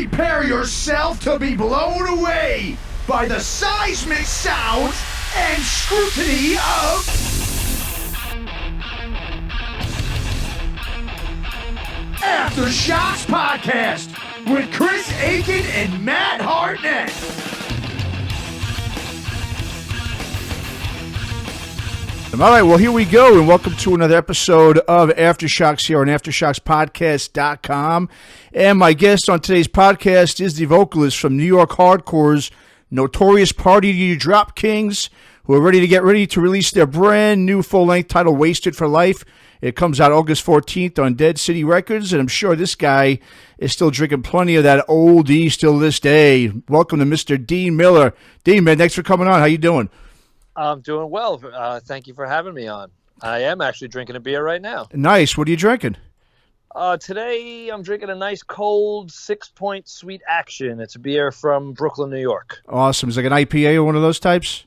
Prepare yourself to be blown away by the seismic sounds and scrutiny of Aftershocks Podcast with Chris Aiken and Matt Hartnett. All right, well, here we go, and welcome to another episode of Aftershocks here on AftershocksPodcast.com. And my guest on today's podcast is the vocalist from N.Y.H.C Hardcore's Notorious Party to You Drop Kings, who are ready to release their brand new full-length title, Wasted for Life. It comes out August 14th on Dead City Records, and I'm sure this guy is still drinking plenty of that old E still this day. Welcome to Mr. Dean Miller. Dean, man, thanks for coming on. How you doing? I'm doing well. Thank you for having me on. I am actually drinking a beer right now. Nice. What are you drinking? Today, I'm drinking a nice cold 6-point Sweet Action. It's a beer from Brooklyn, New York. Awesome. Is it like an IPA or one of those types?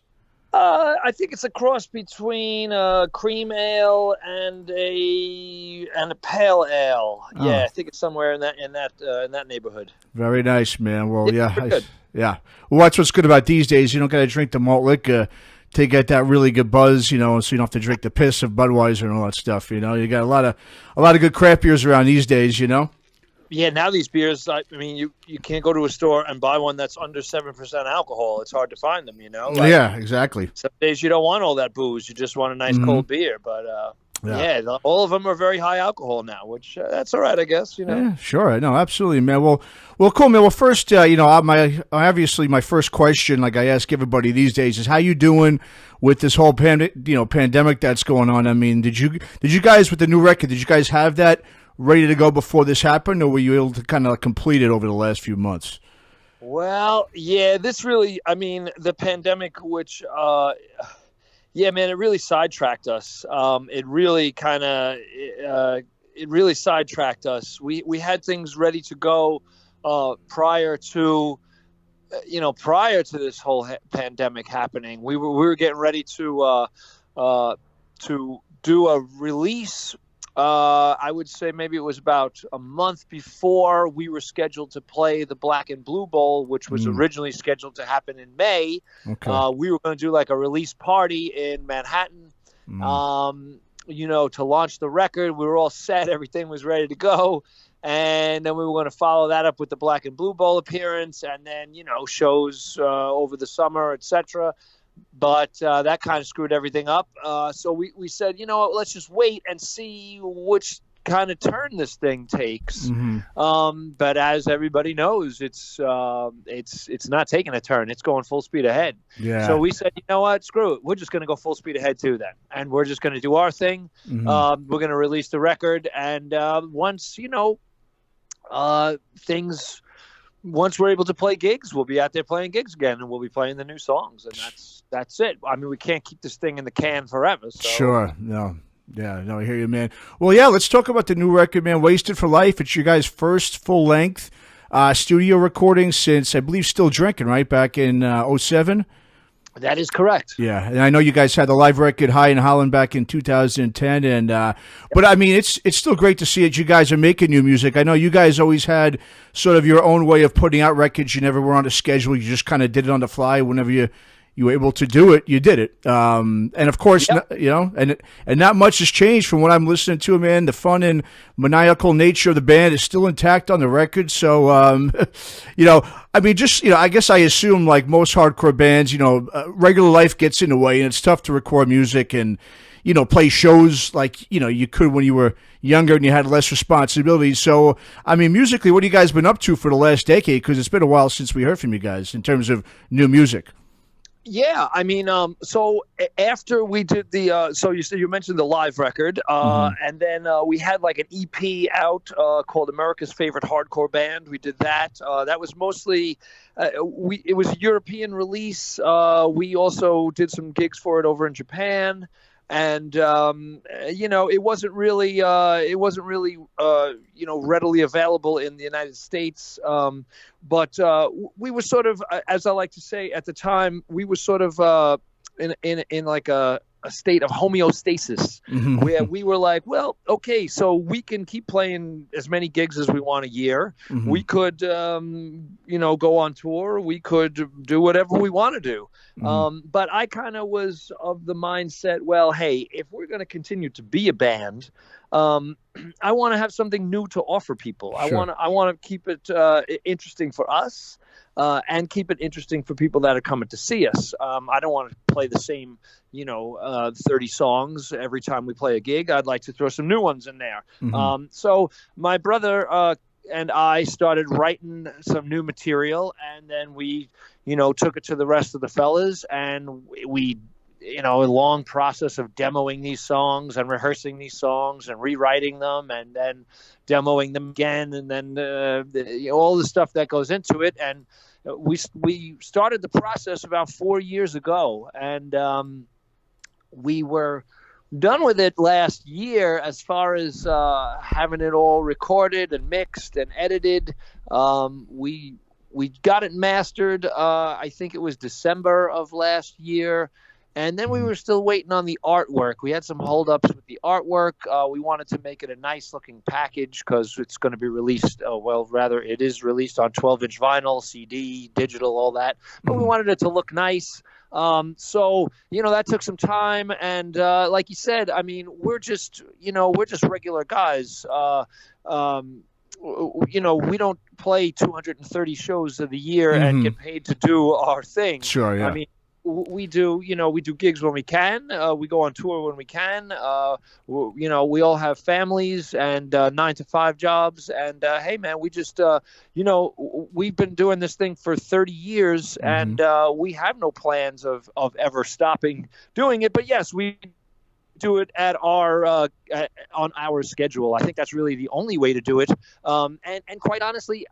I think it's a cross between a cream ale and a pale ale. Oh. Yeah, I think it's somewhere in that neighborhood. Very nice, man. Well, it's yeah, yeah. Well, that's what's good about these days. You don't got to drink the malt liquor to get that really good buzz, you know, so you don't have to drink the piss of Budweiser and all that stuff. You know, you got a lot of good craft beers around these days. You know. Yeah, now these beers, I mean, you can't go to a store and buy one that's under 7% alcohol. It's hard to find them, you know? Like, yeah, exactly. Some days you don't want all that booze. You just want a nice cold beer. But, yeah, all of them are very high alcohol now, which that's all right, I guess, you know? Yeah, sure. No, absolutely, man. Well, cool, man. Well, first, you know, obviously my first question, like I ask everybody these days, is how you doing with this whole pandemic that's going on? I mean, did you guys, with the new record, did you guys have that ready to go before this happened, or were you able to kind of complete it over the last few months? Well, yeah, the pandemic, which, yeah, man, it really sidetracked us. It really sidetracked us. We had things ready to go prior to this whole pandemic happening. We were getting ready to do a release. I would say maybe it was about a month before we were scheduled to play the Black and Blue Bowl, which was originally scheduled to happen in May. Okay. We were going to do like a release party in Manhattan, to launch the record. We were all set. Everything was ready to go. And then we were going to follow that up with the Black and Blue Bowl appearance and then, shows over the summer, etc. But that kind of screwed everything up. So we said, let's just wait and see which kind of turn this thing takes. But as everybody knows, it's not taking a turn. It's going full speed ahead. Yeah. So we said, you know what? Screw it. We're just going to go full speed ahead too then. And we're just going to do our thing. We're going to release the record. And once we're able to play gigs, we'll be out there playing gigs again, and we'll be playing the new songs, and that's it. I mean, we can't keep this thing in the can forever. So. Sure. No. Yeah. No, I hear you, man. Well, yeah, let's talk about the new record, man, Wasted for Life. It's your guys' first full-length studio recording since, I believe, Still Drinking, right, back in 2007? That is correct. Yeah, and I know you guys had the live record High in Holland back in 2010, and but I mean it's still great to see that you guys are making new music. I know you guys always had sort of your own way of putting out records. You never were on a schedule. You just kind of did it on the fly. Whenever you were able to do it, you did it. And of course, and not much has changed from what I'm listening to, man. The fun and maniacal nature of the band is still intact on the record. So, I mean, I guess I assume like most hardcore bands, regular life gets in the way, and it's tough to record music and, play shows like, you could when you were younger and you had less responsibilities. So, I mean, musically, what have you guys been up to for the last decade? Because it's been a while since we heard from you guys in terms of new music. Yeah, I mean, so after we did the, so you mentioned the live record, and then we had like an EP out called America's Favorite Hardcore Band. We did that. That was mostly, it was a European release. We also did some gigs for it over in Japan. And, it wasn't really, readily available in the United States. But we were sort of, as I like to say at the time, we were sort of in like a a state of homeostasis Mm-hmm. where we were like, well, okay, so we can keep playing as many gigs as we want a year. Mm-hmm. We could, go on tour. We could do whatever we want to do. Mm-hmm. But I kind of was of the mindset, well, hey, if we're going to continue to be a band, I want to have something new to offer people. Sure. I want to keep it interesting for us. And keep it interesting for people that are coming to see us. I don't want to play the same, 30 songs every time we play a gig. I'd like to throw some new ones in there. Mm-hmm. So my brother and I started writing some new material, and then we, took it to the rest of the fellas, and we a long process of demoing these songs and rehearsing these songs and rewriting them and then demoing them again, and then all the stuff that goes into it. And we started the process about 4 years ago, and we were done with it last year as far as having it all recorded and mixed and edited. We got it mastered, I think it was December of last year. And then we were still waiting on the artwork. We had some holdups with the artwork. We wanted to make it a nice-looking package because it's going to be released. It is released on 12-inch vinyl, CD, digital, all that. But we wanted it to look nice. So that took some time. And like you said, I mean, we're just regular guys. We don't play 230 shows of the year and get paid to do our thing. Sure, yeah. I mean, we do gigs when we can. We go on tour when we can. We all have families and 9-to-5 jobs. And hey, man, we just, we've been doing this thing for 30 years, and we have no plans of ever stopping doing it. But yes, we do it at our on our schedule. I think that's really the only way to do it. And quite honestly,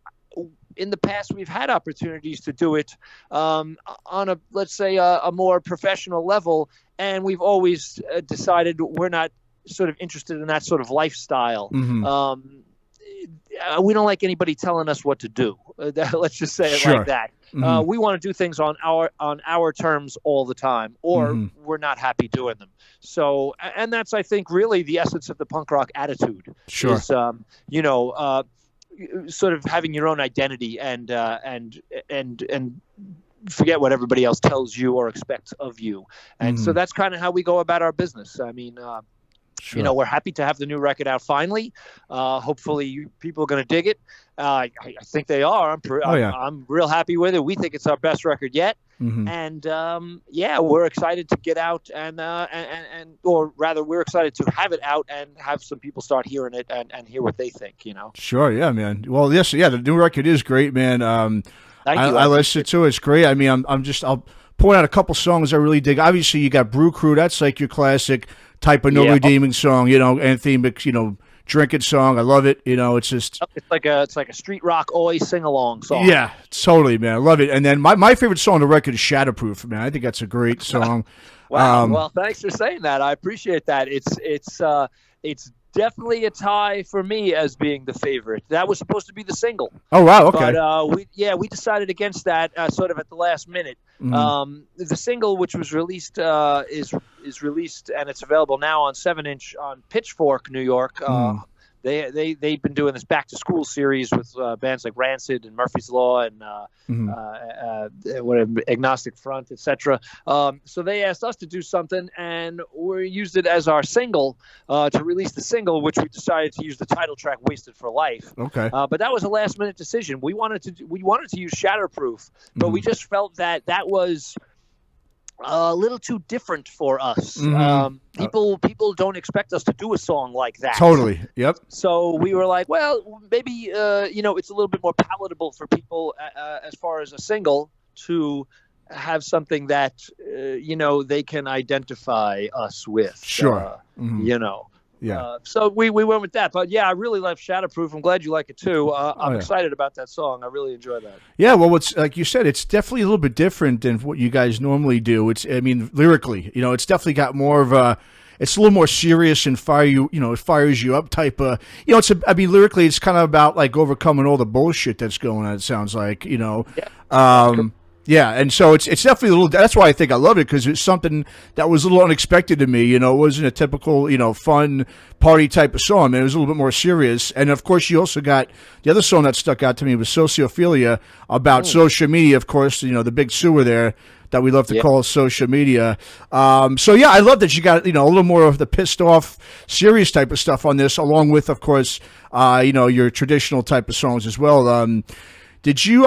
in the past, we've had opportunities to do it on a, let's say, a more professional level, and we've always decided we're not sort of interested in that sort of lifestyle. We don't like anybody telling us what to do. Let's just say it like that. We want to do things on our terms all the time, or we're not happy doing them. So, and that's, I think, really the essence of the punk rock attitude. Sure. Is, sort of having your own identity and forget what everybody else tells you or expects of you. And so that's kind of how we go about our business. I mean, sure. We're happy to have the new record out finally. Hopefully people are going to dig it. I think they are. I'm real happy with it. We think it's our best record yet. And we're excited to get out or rather, we're excited to have it out and have some people start hearing it and hear what they think. Sure, yeah, man. Well, yes, yeah, the new record is great, man. Thank you. I listened to it. It's great. I mean, I'll point out a couple songs I really dig. Obviously, you got Brew Crew. That's like your classic type of no redeeming song, anthemic, drinking song. I love it. It's just it's like a street rock oi sing along song. Yeah, totally, man. I love it. And then my favorite song on the record is Shatterproof, man. I think that's a great song. Wow. Well, thanks for saying that. I appreciate that. It's definitely a tie for me as being the favorite. That was supposed to be the single. Oh wow, okay. But we decided against that sort of at the last minute. The single, which was released, is released, and it's available now on 7-inch on Pitchfork, New York. They've been doing this back to school series with bands like Rancid and Murphy's Law and Agnostic Front, etc. So they asked us to do something, and we used it as our single to release the single, which we decided to use the title track "Wasted for Life." Okay. But that was a last minute decision. We wanted to use Shatterproof, but we just felt that was a little too different for us. People don't expect us to do a song like that. Totally. Yep. So we were like, well, maybe it's a little bit more palatable for people as far as a single to have something that they can identify us with. Sure. Yeah. So we went with that. But yeah, I really love Shatterproof. I'm glad you like it too. I'm excited about that song. I really enjoy that. Yeah, well, it's like you said, it's definitely a little bit different than what you guys normally do. Lyrically, it's definitely got more of a, it's a little more serious and it fires you up type of, lyrically, it's kind of about like overcoming all the bullshit that's going on. It sounds like, Yeah. Yeah, and so it's definitely a little. That's why I think I love it, because it's something that was a little unexpected to me. It wasn't a typical fun party type of song. Man, it was a little bit more serious. And of course, you also got the other song that stuck out to me was Sociophilia, about social media. Of course, the big sewer there that we love to call social media. So yeah, I love that you got a little more of the pissed off, serious type of stuff on this, along with, of course, your traditional type of songs as well. Did you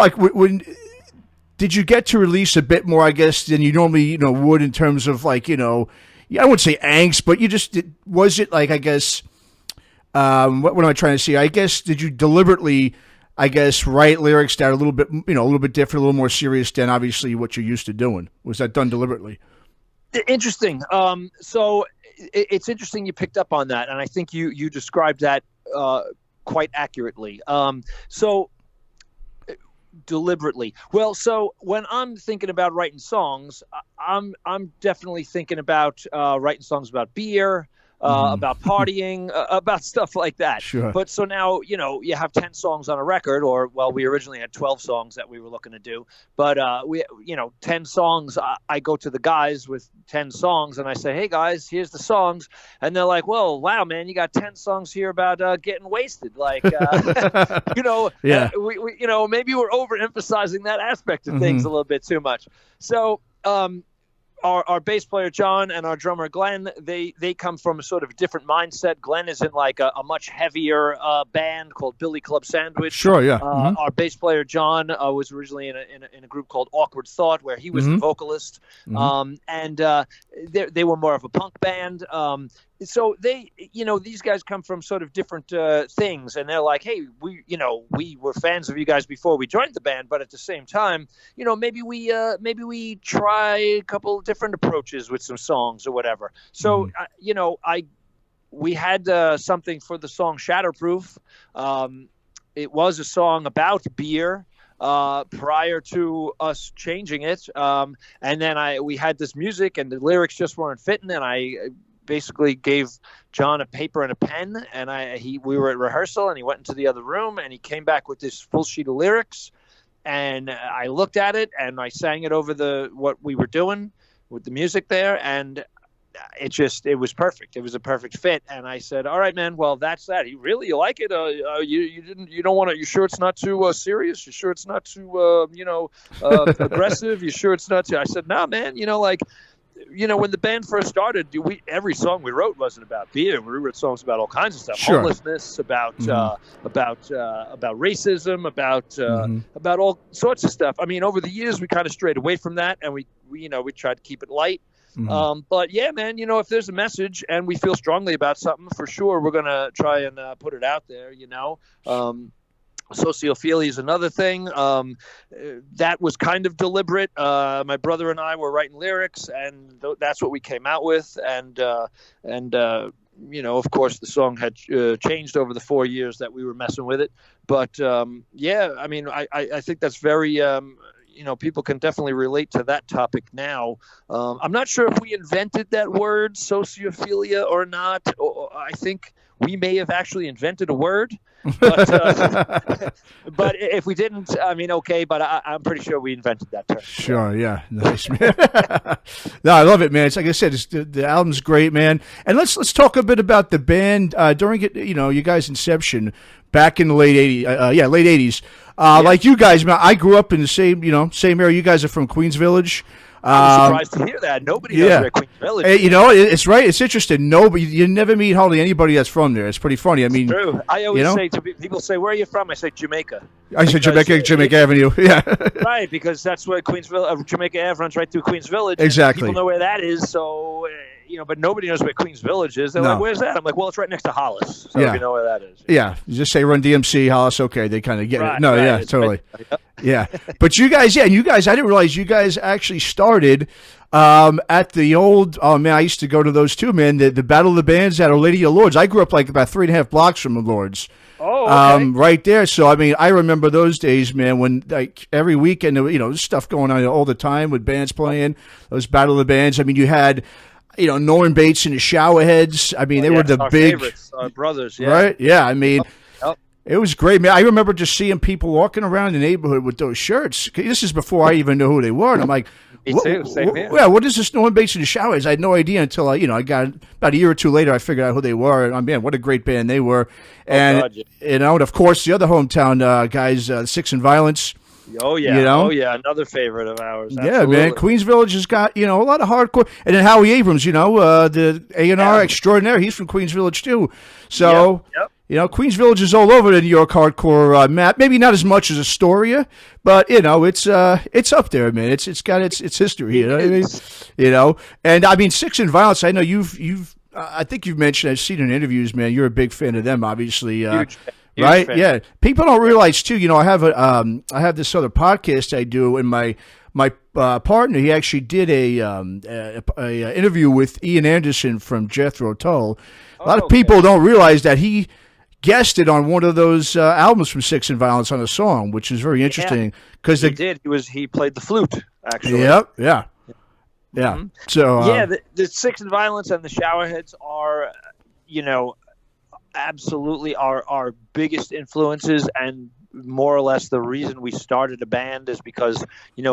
Did you get to release a bit more, I guess, than you normally, would, in terms of I wouldn't say angst, but was it like, I guess, what am I trying to say? I guess, did you deliberately, I guess, write lyrics that are a little bit, a little bit different, a little more serious than obviously what you're used to doing? Was that done deliberately? Interesting. So it's interesting you picked up on that, and I think you described that quite accurately. Deliberately. Well, so when I'm thinking about writing songs, I'm definitely thinking about writing songs about beer, about partying, about stuff like that. Sure. But so now, you have 10 songs on a record, we originally had 12 songs that we were looking to do, but 10 songs, I go to the guys with 10 songs and I say, hey guys, here's the songs. And they're like, well, wow, man, you got 10 songs here about getting wasted. Like, yeah. Maybe we're overemphasizing that aspect of things a little bit too much. So, our bass player John and our drummer Glenn, they come from a sort of different mindset. Glenn is in like a much heavier band called Billy Club Sandwich. Sure, yeah. Our bass player John was originally in a group called Awkward Thought, where he was the vocalist, and they were more of a punk band. So they, these guys come from sort of different things, and they're like, hey, we were fans of you guys before we joined the band, but at the same time, maybe we try a couple different approaches with some songs or whatever. So, we had something for the song Shatterproof. It was a song about beer prior to us changing it, and then we had this music, and the lyrics just weren't fitting, and I basically gave John a paper and a pen, and we were at rehearsal, and he went into the other room, and he came back with this full sheet of lyrics, and I looked at it, and I sang it over what we were doing with the music there, and it was perfect. It was a perfect fit, and I said, all right, man, well, that's that. You like it? You don't want to, you sure it's not too serious? You sure it's not too aggressive? You sure it's not too? I said, nah, man, when the band first started, every song we wrote wasn't about beer. We wrote songs about all kinds of stuff, sure. Homelessness, about racism, about all sorts of stuff. I mean, over the years, we kind of strayed away from that, and we tried to keep it light. But yeah, man, if there's a message and we feel strongly about something, for sure, we're gonna try and put it out there. Sociophilia is another thing that was kind of deliberate. My brother and I were writing lyrics, and that's what we came out with. And of course, the song had changed over the 4 years that we were messing with it. But yeah, I mean, I think that's very. People can definitely relate to that topic now. I'm not sure if we invented that word, sociophilia, or not. I think we may have actually invented a word. But, but if we didn't, I mean, okay, but I'm pretty sure we invented that term. Sure, yeah. Nice, man. No, I love it, man. It's like I said, the album's great, man. And let's talk a bit about the band during it. You guys' inception back in the late 80s. Late 80s. Like you guys, man, I grew up in the same area. You guys are from Queens Village. I'm surprised to hear that. Nobody knows where Queens Village is. It's right. It's interesting. But you never meet hardly anybody that's from there. It's pretty funny. I mean, it's true. I always say to people, where are you from? I say Jamaica. I say Jamaica Avenue. Yeah. Right, because that's where Jamaica Ave runs right through Queens Village. Exactly. People know where that is. So, but nobody knows where Queens Village is. They're like, where's that? I'm like, well, it's right next to Hollis. So you know where that is. Yeah. You just say Run DMC, Hollis. Okay. They kind of get it. No, right. Yeah, it's totally. Right. Yeah. But you guys, I didn't realize you guys actually started at the old, I used to go to those too, man, the Battle of the Bands at Our Lady of Lourdes. I grew up like about 3.5 blocks from the Lourdes. Oh, okay. Right there. So, I mean, I remember those days, man, when like every weekend, there's stuff going on all the time with bands playing, those Battle of the Bands. I mean, you had, Norman Bates and the Showerheads. I mean, they were the our big favorites, our brothers. Yeah. Right? Yeah. I mean, It was great, man. I remember just seeing people walking around the neighborhood with those shirts. This is before I even knew who they were. And I'm like, Me too. Same here. yeah, what is this No One Bakes in the Showers? I had no idea until I got about a year or two later, I figured out who they were. And man, what a great band they were. And, God, yeah. and of course, the other hometown guys, Six and Violence. Oh yeah, oh yeah, another favorite of ours. Yeah, man. Queens Village has got a lot of hardcore, and then Howie Abrams, the A&R extraordinaire. He's from Queens Village too. So, Queens Village is all over the New York hardcore map. Maybe not as much as Astoria, but it's up there, man. It's got its history. You know what I mean? And I mean Six and Violence. I know you've I think you've mentioned. I've seen in interviews, man. You're a big fan of them, obviously. Huge right? fan. Yeah. People don't realize too. I have I have this other podcast I do, and my partner, he actually did a interview with Ian Anderson from Jethro Tull. A lot of people don't realize that he guested on one of those albums from Six and Violence on a song, which is very interesting because he did. He played the flute actually. Yep. Yeah. Yeah. Mm-hmm. So the Six and Violence and the Showerheads are, absolutely our biggest influences, and more or less the reason we started a band is because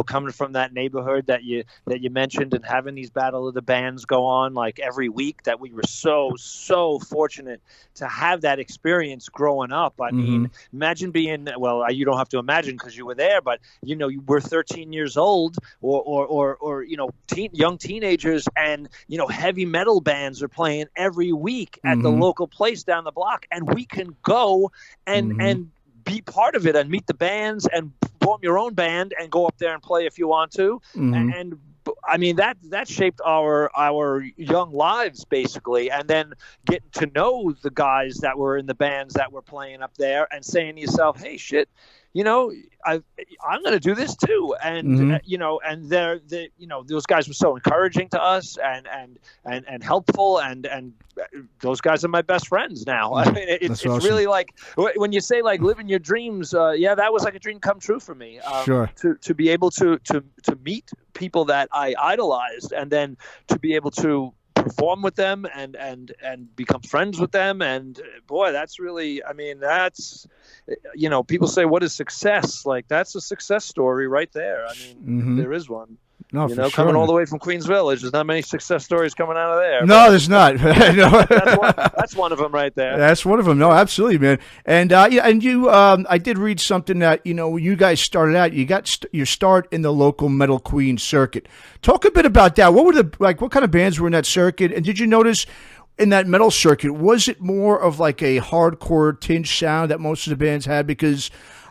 coming from that neighborhood that you mentioned and having these Battle of the Bands go on like every week, that we were so fortunate to have that experience growing up. I mean, imagine being, well, you don't have to imagine because you were there, but you were 13 years old or young teenagers, and heavy metal bands are playing every week at the local place down the block, and we can go and be part of it and meet the bands and form your own band and go up there and play if you want to. And I mean, that shaped our young lives basically. And then getting to know the guys that were in the bands that were playing up there and saying to yourself, hey, shit, I'm going to do this too. And, and those guys were so encouraging to us and helpful. And those guys are my best friends now. I mean, it's awesome. Really like when you say like living your dreams. That was like a dream come true for me. Sure. To be able to meet people that I idolized, and then to be able to perform with them and become friends with them, and boy, that's really, I mean, that's, people say, what is success? Like, that's a success story right there. I mean, there is one. No, coming all the way from Queens Village, there's not many success stories coming out of there. No, there's not. That's one of them right there. That's one of them. No, absolutely, man. And I did read something that when you guys started out, you got your start in the local metal queen circuit. Talk a bit about that. What were what kind of bands were in that circuit? And did you notice in that metal circuit, was it more of like a hardcore tinge sound that most of the bands had? Because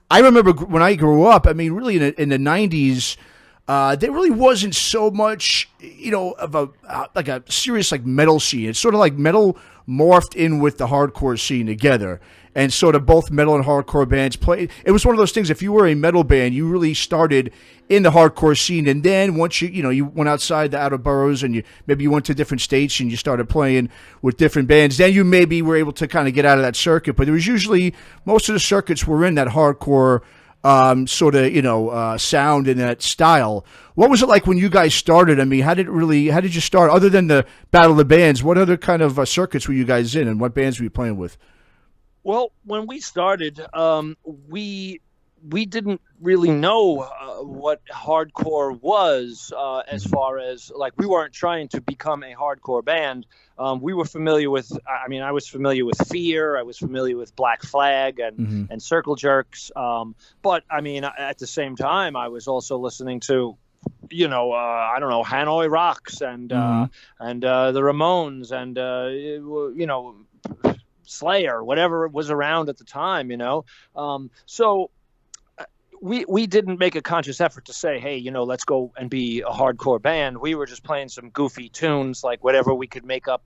I remember when I grew up, I mean, really in the 90s. There really wasn't so much, of a serious like metal scene. It's sort of like metal morphed in with the hardcore scene together, and sort of both metal and hardcore bands played. It was one of those things. If you were a metal band, you really started in the hardcore scene, and then once you went outside the outer boroughs, and maybe you went to different states and you started playing with different bands. Then you maybe were able to kind of get out of that circuit. But there was usually most of the circuits were in that hardcore. Sort of, sound in that style. What was it like when you guys started? I mean, how did you start? Other than the Battle of the Bands, what other kind of circuits were you guys in, and what bands were you playing with? Well, when we started, we didn't really know what hardcore was, as far as like, we weren't trying to become a hardcore band. We were familiar with, I was familiar with Fear. I was familiar with Black Flag and Circle Jerks. But I mean, at the same time, I was also listening to, Hanoi Rocks and the Ramones and, Slayer, whatever was around at the time, So we didn't make a conscious effort to say, hey, let's go and be a hardcore band. We were just playing some goofy tunes, like whatever we could make up,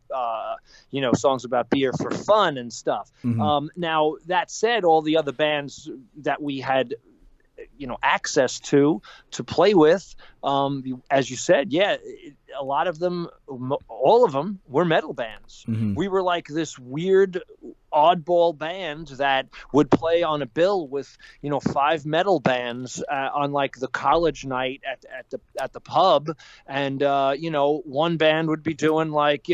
songs about beer for fun and stuff. Now, that said, all the other bands that we had, access to play with, as you said, a lot of them, all of them were metal bands. We were like this weird oddball band that would play on a bill with 5 metal bands on like the college night at the pub, and one band would be doing like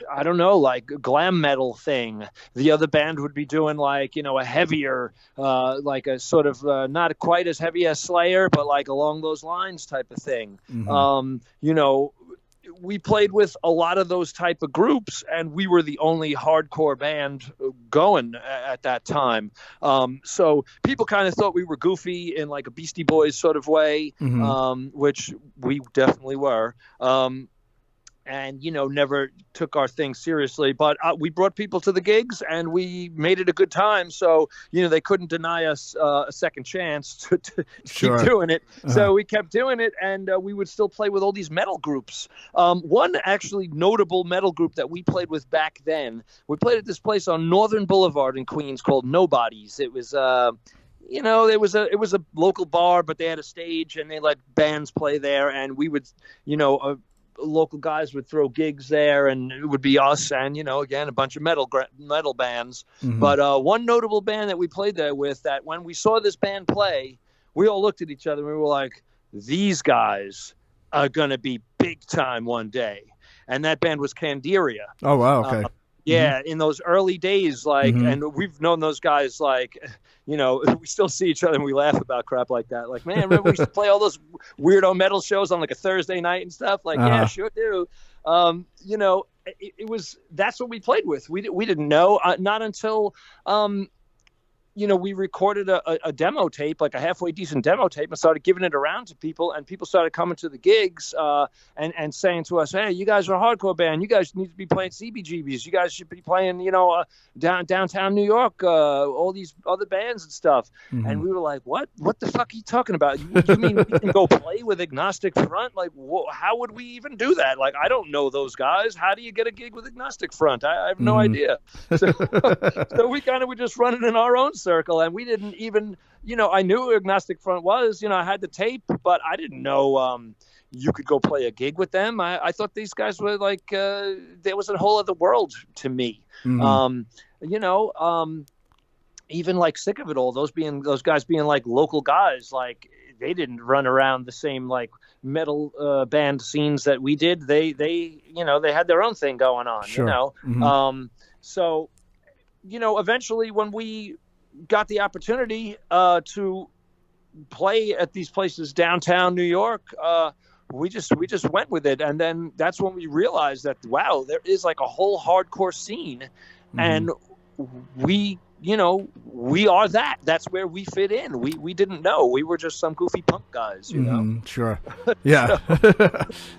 I don't know, like glam metal thing. The other band would be doing like, a heavier, like a sort of not quite as heavy as Slayer, but like along those lines type of thing. We played with a lot of those type of groups, and we were the only hardcore band going at that time. So people kind of thought we were goofy in like a Beastie Boys sort of way, which we definitely were. And, never took our thing seriously. But we brought people to the gigs, and we made it a good time. So, they couldn't deny us a second chance to keep doing it. So we kept doing it, and we would still play with all these metal groups. One actually notable metal group that we played with back then, we played at this place on Northern Boulevard in Queens called Nobody's. It was... it was a local bar, but they had a stage, and they let bands play there, and we would, local guys would throw gigs there, and it would be us and, again, a bunch of metal bands. But one notable band that we played there with, that when we saw this band play, we all looked at each other and we were like, these guys are going to be big time one day. And that band was Candiria. Oh, wow. Okay. Yeah, in those early days, like, and we've known those guys, like, we still see each other and we laugh about crap like that. Like, man, remember we used to play all those weirdo metal shows on like a Thursday night and stuff? Like, yeah, sure do. It was, that's what we played with. We didn't know, not until, we recorded a demo tape, like a halfway decent demo tape, and started giving it around to people, and people started coming to the gigs and saying to us, hey, you guys are a hardcore band. You guys need to be playing CBGBs. You guys should be playing, downtown New York, all these other bands and stuff. And we were like, what? What the fuck are you talking about? You mean we can go play with Agnostic Front? Like, how would we even do that? Like, I don't know those guys. How do you get a gig with Agnostic Front? I have no idea. So we kind of were just running in our own circle, and we didn't even, I knew who Agnostic Front was, I had the tape, but I didn't know you could go play a gig with them. I thought these guys were like, there was a whole other world to me. Even like Sick of It All, those guys being like local guys, like they didn't run around the same like metal band scenes that we did. They had their own thing going on, So, eventually when we got the opportunity to play at these places downtown New York, we just went with it. And then that's when we realized that, wow, there is like a whole hardcore scene, and we are that. That's where we fit in. We didn't know. We were just some goofy punk guys, Sure. Yeah.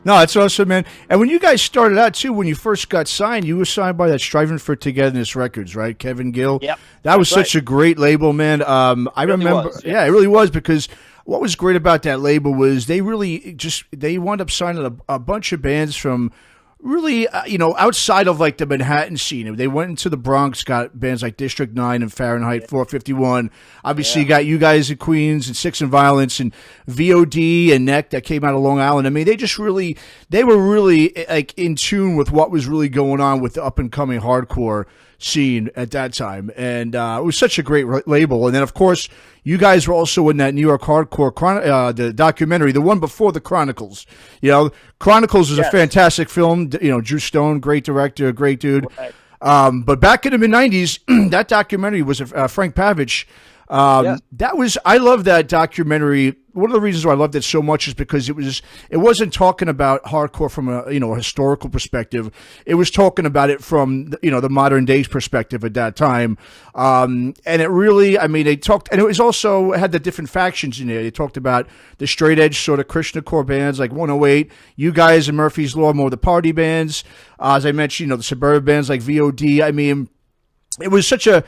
No, that's awesome, man. And when you guys started out, too, when you first got signed, you were signed by that Striving for Togetherness Records, right? Kevin Gill. Yep. That was such a great label, man. I remember. Yeah, it really was, because what was great about that label was they wound up signing a bunch of bands from really, outside of like the Manhattan scene. They went into the Bronx, got bands like District 9 and Fahrenheit 451. Obviously, you got you guys at Queens and Six and Violence and VOD and N.Y.H.C that came out of Long Island. I mean, they were really like in tune with what was really going on with the up and coming hardcore scene at that time. And it was such a great label. And then, of course, you guys were also in that New York Hardcore, the documentary, the one before the Chronicles. Chronicles is a fantastic film. Drew Stone, great director, great dude. Right. But back in the mid-'90s, that documentary was Frank Pavich. I love that documentary. One of the reasons why I loved it so much is because it wasn't talking about hardcore from a historical perspective. It was talking about it from the modern days perspective at that time. And it really, they talked, and it was also had the different factions in there. They talked about the straight edge sort of Krishnacore bands like 108, you guys and Murphy's Law, more the party bands. As I mentioned, the suburban bands like VOD. It was the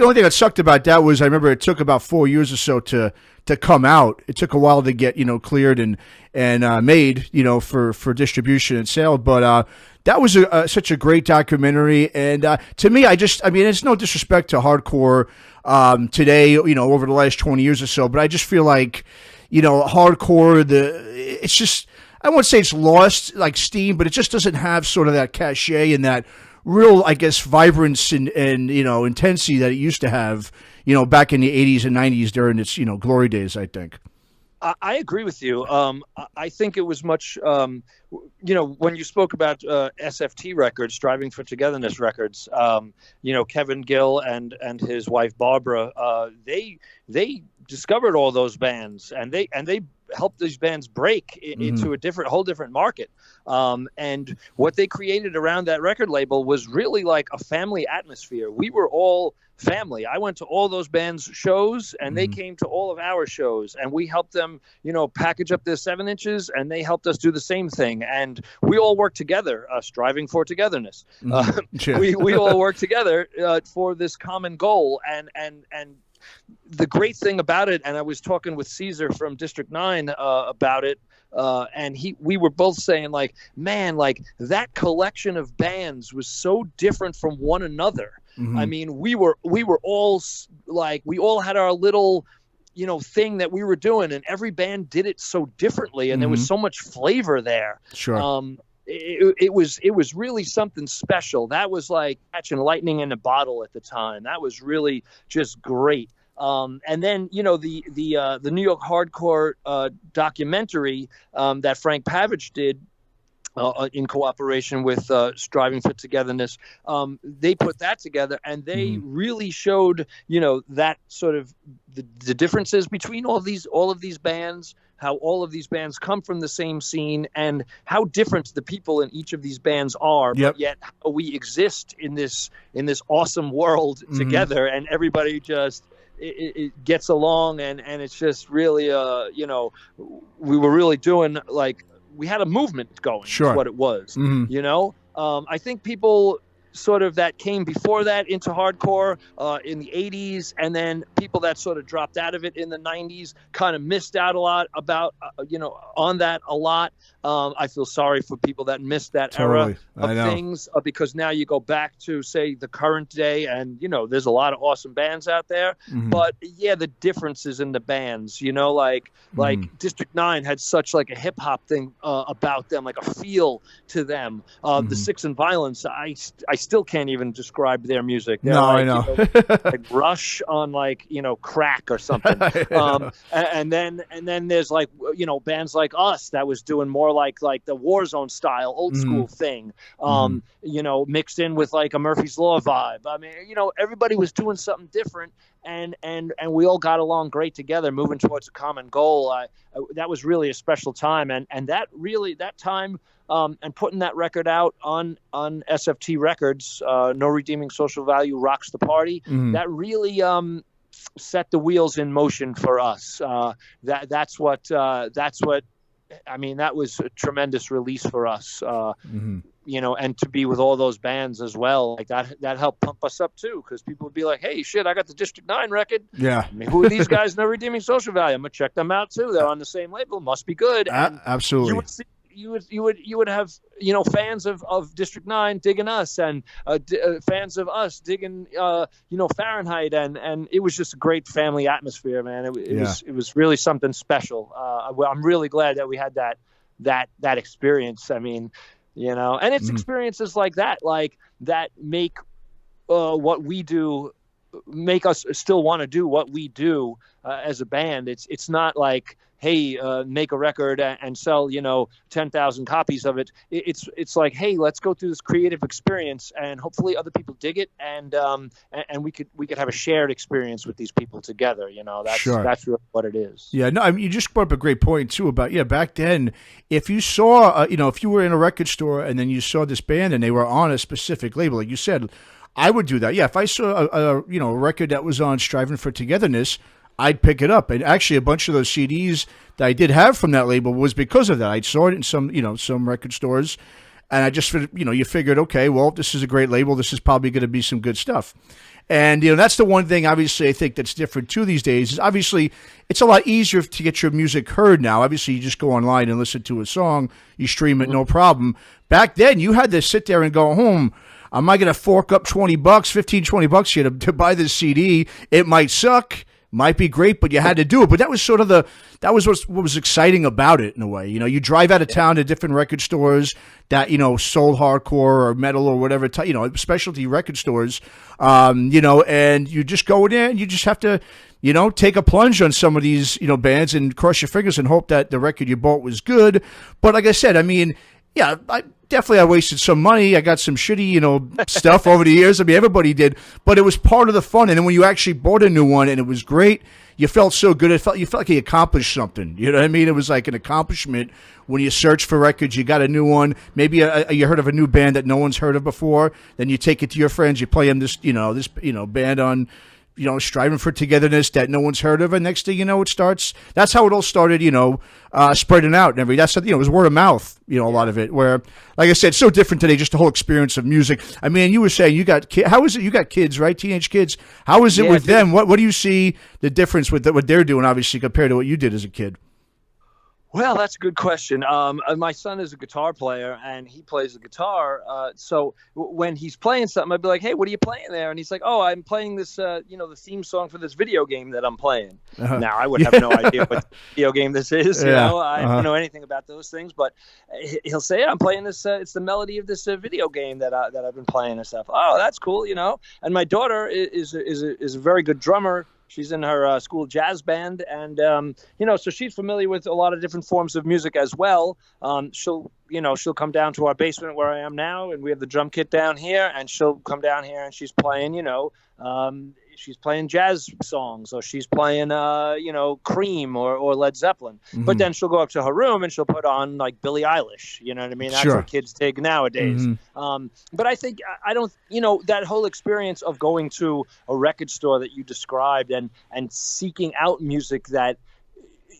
only thing that sucked about that was I remember it took about 4 years or so to come out. It took a while to get, cleared and made, for distribution and sale. But that was such a great documentary. And to me, it's no disrespect to hardcore today, over the last 20 years or so, but I just feel like, hardcore, it's just, I won't say it's lost like steam, but it just doesn't have sort of that cachet and that real, I guess, vibrance and intensity that it used to have, back in the 80s and 90s during its, glory days, I think. I agree with you. I think it was much, when you spoke about SFT records, Striving for Togetherness records, Kevin Gill and his wife Barbara, they discovered all those bands, and they helped these bands break into a whole different market. And what they created around that record label was really like a family atmosphere. We were all family. I went to all those bands' shows, and they came to all of our shows, and we helped them, package up their 7-inches, and they helped us do the same thing. And we all worked together, striving for togetherness. We all worked together for this common goal. And the great thing about it, and I was talking with Caesar from District 9 about it, and we were both saying, like, man, like that collection of bands was so different from one another. I mean, we were all like, we all had our little, thing that we were doing, and every band did it so differently, and there was so much flavor there. Sure. It was really something special. That was like catching lightning in a bottle at the time. That was really just great. And then, the New York hardcore documentary that Frank Pavich did in cooperation with Striving for Togetherness, they put that together, and they really showed, that sort of the differences between all of these bands, how all of these bands come from the same scene, and how different the people in each of these bands are, but yet how we exist in this awesome world together, and everybody just it gets along, and it's just really we were really doing, like, we had a movement going. Sure. Is what it was. I think people sort of that came before that into hardcore in the 80s, and then people that sort of dropped out of it in the 90s kind of missed out a lot about on that a lot. I feel sorry for people that missed that era of things, because now you go back to, say, the current day, and there's a lot of awesome bands out there, but the differences in the bands, like District 9 had such like a hip hop thing about them, like a feel to them. The Six and Violence, I still can't even describe their music. They're I know. Like Rush on crack or something. And then there's like bands like us that was doing more like the Warzone style old school thing. Mixed in with like a Murphy's Law vibe. I mean, everybody was doing something different, and we all got along great together, moving towards a common goal. That was really a special time, and that time. And putting that record out on SFT Records, No Redeeming Social Value Rocks the Party, that really set the wheels in motion for us. That's what I mean. That was a tremendous release for us. And to be with all those bands as well, like that helped pump us up too, because people would be like, "Hey, shit, I got the District 9 record. Yeah, I mean, who are these guys? No Redeeming Social Value. I'm gonna check them out too. They're on the same label. Must be good." Absolutely. You would have fans of District 9 digging us, and fans of us digging Fahrenheit, and it was just a great family atmosphere, man. It was really something special. I'm really glad that we had that experience. I mean, and it's experiences like that make what we do, make us still want to do what we do as a band. It's not like, hey, make a record and sell 10,000 copies of it. It's like, hey, let's go through this creative experience, and hopefully other people dig it, and we could have a shared experience with these people together. That's really what it is. Yeah, no, I mean, you just brought up a great point too about back then, if you saw if you were in a record store and then you saw this band and they were on a specific label, like you said, I would do that. Yeah, if I saw a record that was on Striving for Togetherness, I'd pick it up. And actually, a bunch of those CDs that I did have from that label was because of that. I saw it in some record stores, and I just, you figured, okay, well, this is a great label. This is probably going to be some good stuff. And, that's the one thing, obviously, I think that's different, too, these days, is obviously it's a lot easier to get your music heard now. Obviously, you just go online and listen to a song. You stream it, no problem. Back then, you had to sit there and go home. Am I going to fork up $20, $15, $20 here to buy this CD? It might suck. might be great, but you had to do it. But that was sort of that was what was exciting about it in a way. You know, you drive out of town to different record stores that, you know, sold hardcore or metal or whatever, you know, specialty record stores, you know, and you just go in there and you just have to, you know, take a plunge on some of these, you know, bands and cross your fingers and hope that the record you bought was good. But like I said, I mean, yeah, I wasted some money. I got some shitty, you know, stuff over the years. I mean, everybody did, but it was part of the fun. And then when you actually bought a new one and it was great, you felt so good. You felt like you accomplished something. You know what I mean? It was like an accomplishment when you search for records. You got a new one. Maybe you heard of a new band that no one's heard of before. Then you take it to your friends. You play them this band on, you know, Striving for Togetherness that no one's heard of, and next thing you know, it starts. That's how it all started, you know, spreading out and everything. That's, you know, it was word of mouth, you know, a lot of it. Where, like I said, it's so different today. Just the whole experience of music. I mean, you were saying you got how is it? You got kids, right? Teenage kids. How is it with them? What do you see the difference with what they're doing, obviously, compared to what you did as a kid? Well, that's a good question. My son is a guitar player, and he plays the guitar. So when he's playing something, I'd be like, "Hey, what are you playing there?" And he's like, "Oh, I'm playing this, you know, the theme song for this video game that I'm playing." Now, I would have no idea what video game this is. You know, I don't know anything about those things. But he'll say, "I'm playing this. It's the melody of this video game that I've been playing and stuff." Oh, that's cool, you know. And my daughter is a very good drummer. She's in her school jazz band, and you know, so she's familiar with a lot of different forms of music as well. She'll come down to our basement where I am now, and we have the drum kit down here, and she'll come down here and she's playing, you know, she's playing jazz songs, or she's playing, you know, Cream or Led Zeppelin. Mm-hmm. But then she'll go up to her room and she'll put on like Billie Eilish. You know what I mean? That's what kids dig nowadays. Mm-hmm. But I think I don't, you know, that whole experience of going to a record store that you described and seeking out music that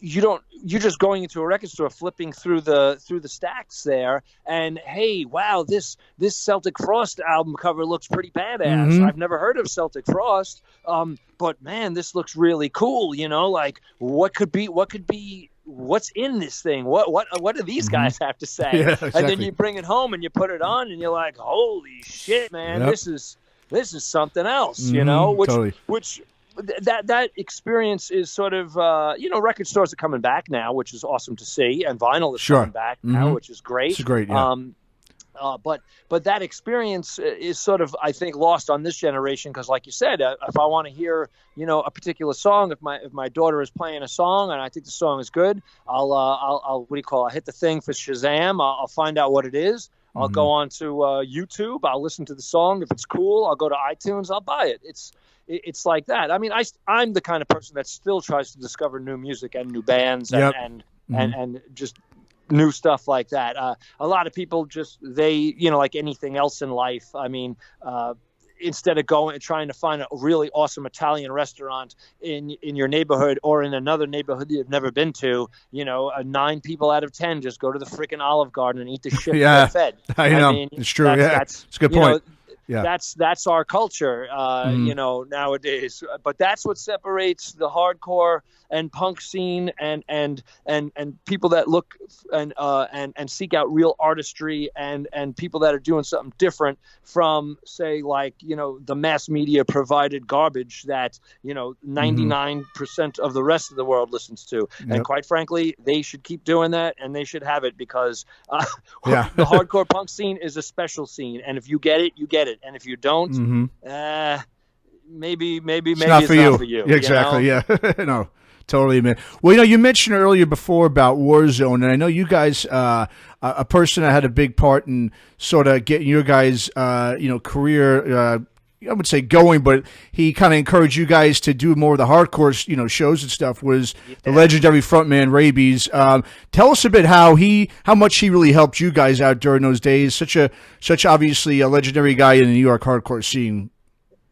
you're just going into a record store, flipping through the stacks there, and hey, wow, this Celtic Frost album cover looks pretty badass. Mm-hmm. I've never heard of Celtic Frost, but man, this looks really cool. You know, like what's in this thing? What do these guys have to say? Yeah, exactly. And then you bring it home and you put it on, and you're like, holy shit, man, this is something else. Mm-hmm, you know, which that experience is sort of, you know, record stores are coming back now, which is awesome to see, and vinyl is coming back now, which is great. It's great, yeah. But that experience is sort of, I think, lost on this generation because, like you said, if I want to hear, you know, a particular song, if my daughter is playing a song and I think the song is good, I'll hit the thing for Shazam. I'll find out what it is. I'll go on to YouTube. I'll listen to the song. If it's cool, I'll go to iTunes. I'll buy it. It's like that. I mean, I'm the kind of person that still tries to discover new music and new bands and just new stuff like that. A lot of people like anything else in life. I mean, instead of going and trying to find a really awesome Italian restaurant in your neighborhood or in another neighborhood you've never been to, you know, 9 people out of 10 just go to the freaking Olive Garden and eat the shit they're fed. I know. Mean, it's true. That's a good point. Yeah. That's our culture, you know, nowadays. But that's what separates the hardcore and punk scene and people that look and seek out real artistry and people that are doing something different from, say, like, you know, the mass media provided garbage that, you know, 99% of the rest of the world listens to. Yep. And quite frankly, they should keep doing that, and they should have it because the hardcore punk scene is a special scene, and if you get it, you get it. And if you don't, maybe it's not for you. Exactly. You know? Yeah. No, totally, man. Well, you know, you mentioned earlier before about Warzone, and I know you guys, a person that had a big part in sort of getting your guys, you know, career, I would say going, but he kind of encouraged you guys to do more of the hardcore, you know, shows and stuff, was the legendary frontman Raybeez. Tell us a bit how much he really helped you guys out during those days. Such obviously a legendary guy in the New York hardcore scene.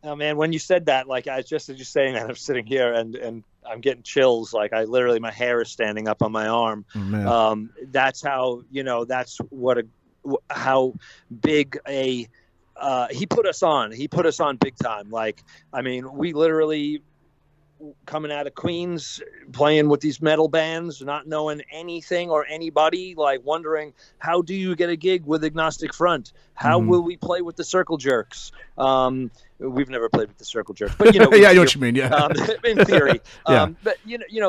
Oh man, when you said that, like I just as you're saying that, I'm sitting here and I'm getting chills. Like my hair is standing up on my arm. Oh, that's how, you know, that's how big a, he put us on big time. Like, I mean, we literally coming out of Queens, playing with these metal bands, not knowing anything or anybody, like wondering, how do you get a gig with Agnostic Front? How will we play with the Circle Jerks? we've never played with the Circle Jerks, but yeah, I know what you mean. Yeah, in theory. Yeah. But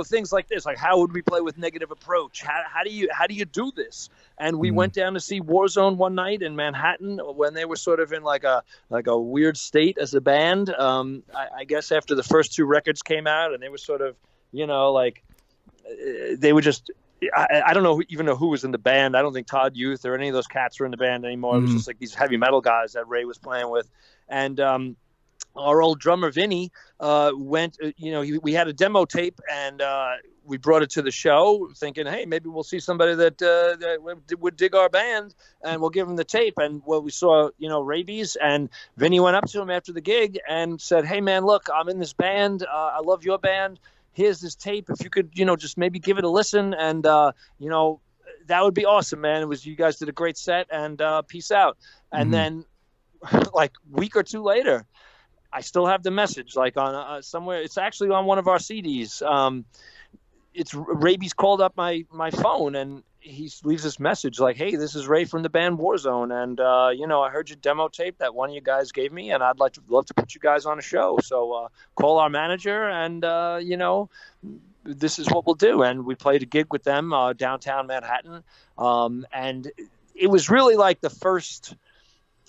things like this, like how would we play with Negative Approach? How do you do this? And we went down to see Warzone one night in Manhattan when they were sort of in like a weird state as a band. I guess after the first 2 records came out, and they were sort of, like they were just. I don't even know who was in the band. I don't think Todd Youth or any of those cats were in the band anymore. It was just like these heavy metal guys that Ray was playing with. And our old drummer, Vinnie, went, we had a demo tape, and we brought it to the show thinking, hey, maybe we'll see somebody that would dig our band, and we'll give them the tape. And we saw, Raybeez, and Vinnie went up to him after the gig and said, hey, man, look, I'm in this band. I love your band. Here's this tape. If you could, just maybe give it a listen, and that would be awesome, man. You guys did a great set, and peace out. And then, like week or 2 later, I still have the message, like on somewhere. It's actually on one of our CDs. It's Raybeez called up my phone, and he leaves this message like, hey, this is Ray from the band Warzone, and I heard your demo tape that one of you guys gave me, and I'd love to put you guys on a show. So call our manager, and this is what we'll do. And we played a gig with them downtown Manhattan, and it was really like the first.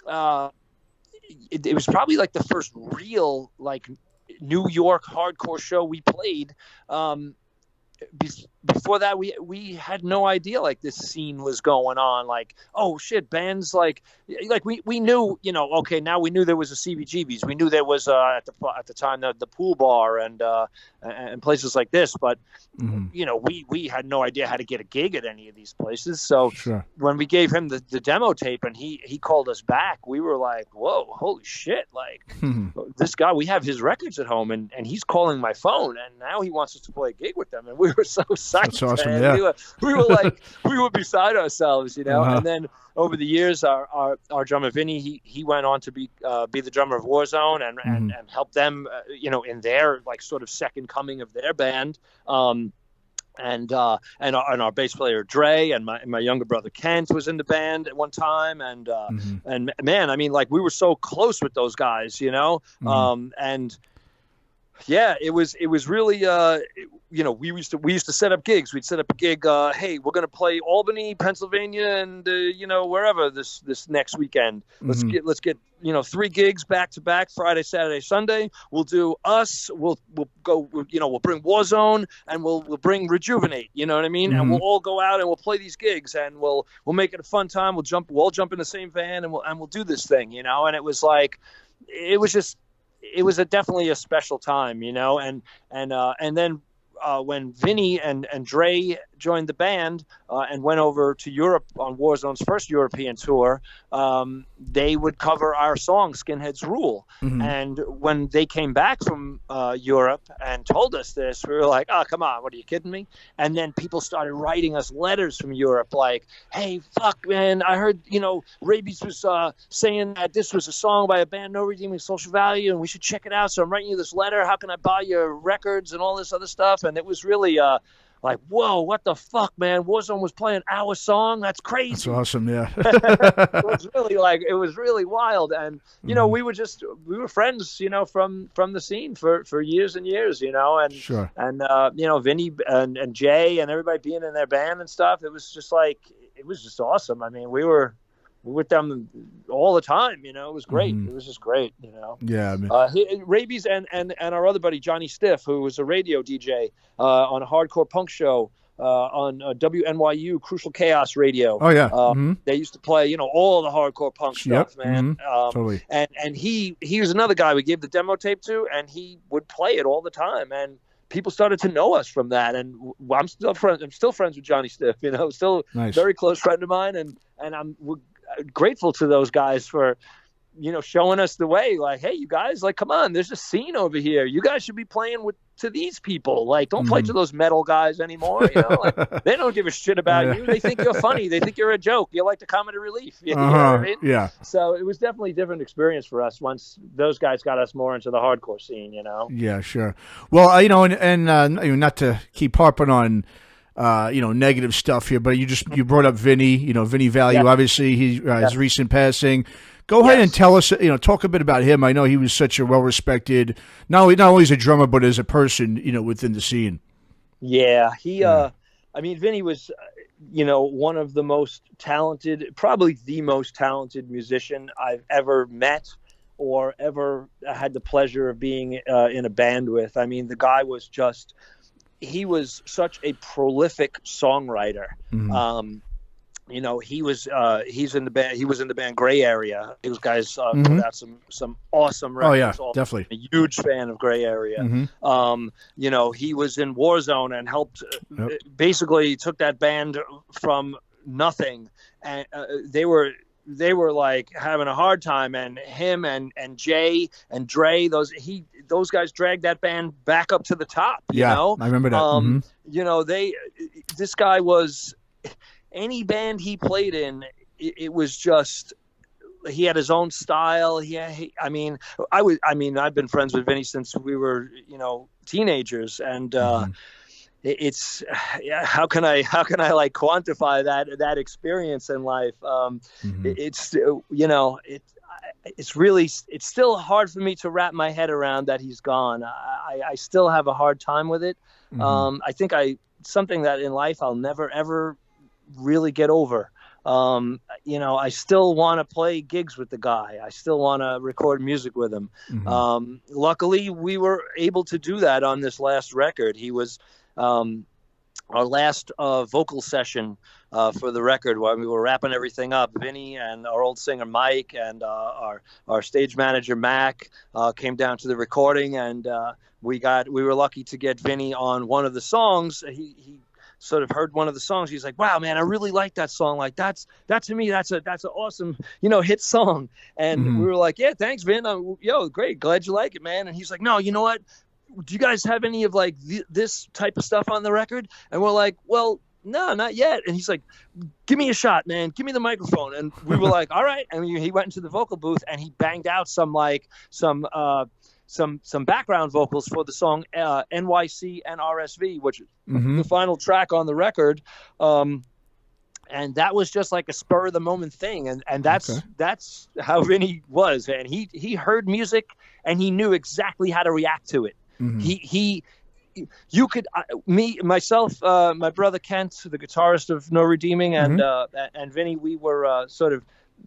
It was probably like the first real like New York hardcore show we played. Before that, we had no idea like this scene was going on. Like, oh shit, bands like we knew, okay, now we knew there was a CBGB's. We knew there was at the time the Pool Bar and places like this, but we had no idea how to get a gig at any of these places. So when we gave him the demo tape and he called us back, we were like, whoa, holy shit, like this guy, we have his records at home, and he's calling my phone, and now he wants us to play a gig with them, and we were so psyched. That's awesome. Man. Yeah. We were like, we were beside ourselves, And then over the years, our drummer Vinnie, he went on to be the drummer of Warzone and help them, in their like sort of second coming of their band. And our bass player Dre and my younger brother Kent was in the band at one time, and man, I mean, like we were so close with those guys, and yeah, it was really we used to set up gigs. We'd set up a gig. Hey, we're going to play Albany, Pennsylvania, and wherever this next weekend. Let's get 3 gigs back to back, Friday, Saturday, Sunday. We'll do us. We'll go. We'll bring Warzone, and we'll bring Rejuvenate. You know what I mean? And we'll all go out and we'll play these gigs, and we'll make it a fun time. We'll all jump in the same van, and we'll do this thing. And it was like, it was definitely a special time, and then when Vinnie and Dre joined the band and went over to Europe on Warzone's first European tour, they would cover our song Skinheads Rule. And when they came back from Europe and told us this, we were like, oh, come on, what, are you kidding me? And then people started writing us letters from Europe like, hey, fuck, man, I heard, Raybeez was saying that this was a song by a band, No Redeeming Social Value, and we should check it out. So I'm writing you this letter. How can I buy your records and all this other stuff? And it was really like, whoa, what the fuck, man? Warzone was playing our song. That's crazy. That's awesome, yeah. It was really wild. And, we were friends, from the scene for years and years, and, Vinnie and Jay and everybody being in their band and stuff. It was just awesome. I mean, we were with them all the time, it was great. It was just great, Yeah. I mean. Raybeez and our other buddy, Johnny Stiff, who was a radio DJ on a hardcore punk show on WNYU, Crucial Chaos Radio. Oh, yeah. They used to play, all the hardcore punk stuff, man. Totally. And he was another guy we gave the demo tape to, and he would play it all the time. And people started to know us from that, and I'm still friends with Johnny Stiff, still nice. Very close friend of mine, and we're grateful to those guys for showing us the way, like, hey, you guys, like, come on, there's a scene over here, you guys should be playing to these people, like, don't play to those metal guys anymore, like, they don't give a shit about you, they think you're funny, they think you're a joke, you're like the comedy relief, you know what I mean? Yeah. So it was definitely a different experience for us once those guys got us more into the hardcore scene, Yeah, sure. Well, and not to keep harping on negative stuff here, but you brought up Vinnie, Vinnie Value, obviously his recent passing. Go ahead Yes. and tell us, talk a bit about him. I know he was such a well-respected, not only as a drummer, but as a person, within the scene. Yeah, I mean, Vinny was, one of the most talented, probably the most talented musician I've ever met or ever had the pleasure of being in a band with. I mean, the guy was he was such a prolific songwriter. Mm-hmm. He's in the band. He was in the band Gray Area. Those guys put out some awesome records. Oh yeah, definitely. A huge fan of Gray Area. Mm-hmm. He was in Warzone and helped. Basically, took that band from nothing, and they were like having a hard time. And him and Jay and Dre, those guys dragged that band back up to the top. You know? I remember that. This guy was. Any band he played in, it was just he had his own style. I've been friends with Vinny since we were teenagers, and it's how can I like quantify that experience in life? It's it's still hard for me to wrap my head around that he's gone. I still have a hard time with it. I think something that in life I'll never ever really get over. I still want to play gigs with the guy. I still want to record music with him. Luckily we were able to do that on this last record. He was our last vocal session for the record while we were wrapping everything up. Vinny and our old singer Mike and our stage manager Mac came down to the recording, and we were lucky to get Vinny on one of the songs. He sort of heard one of the songs. He's like, wow, man, I really like that song. Like that's an awesome, hit song. And we were like, yeah, thanks, Vin. Great. Glad you like it, man. And he's like, no, you know what? Do you guys have any of like this type of stuff on the record? And we're like, well, no, not yet. And he's like, give me a shot, man. Give me the microphone. And we were like, all right. And he went into the vocal booth and he banged out some background vocals for the song N.Y.C and RSV, which is the final track on the record. And that was just like a spur of the moment thing. And that's how Vinny was. And he heard music and he knew exactly how to react to it. You could, myself, my brother Kent, the guitarist of No Redeeming, and Vinny, we were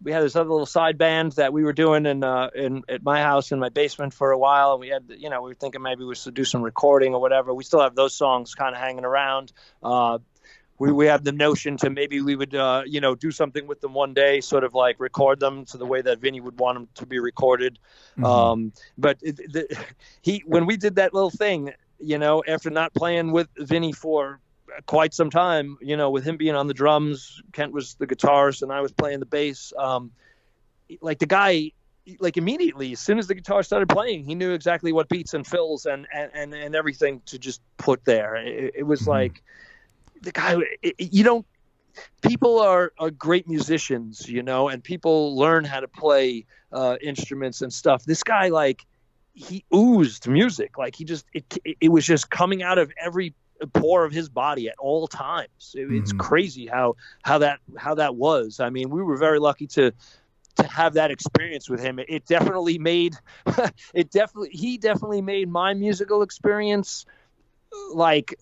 we had this other little side band that we were doing at my house in my basement for a while. And we had, we were thinking maybe we should do some recording or whatever. We still have those songs kind of hanging around. We have the notion to maybe we would, do something with them one day, sort of like record them to the way that Vinny would want them to be recorded. But when we did that little thing, after not playing with Vinny for quite some time, with him being on the drums, Kent was the guitarist and I was playing the bass. Like the guy, like immediately, as soon as the guitar started playing, he knew exactly what beats and fills and everything to just put there. It was like the guy, people are great musicians, and people learn how to play instruments and stuff. This guy, like, he oozed music. Like it was just coming out of every pore of his body at all times. It's crazy how that was. I mean, we were very lucky to have that experience with him. It definitely made he definitely made my musical experience like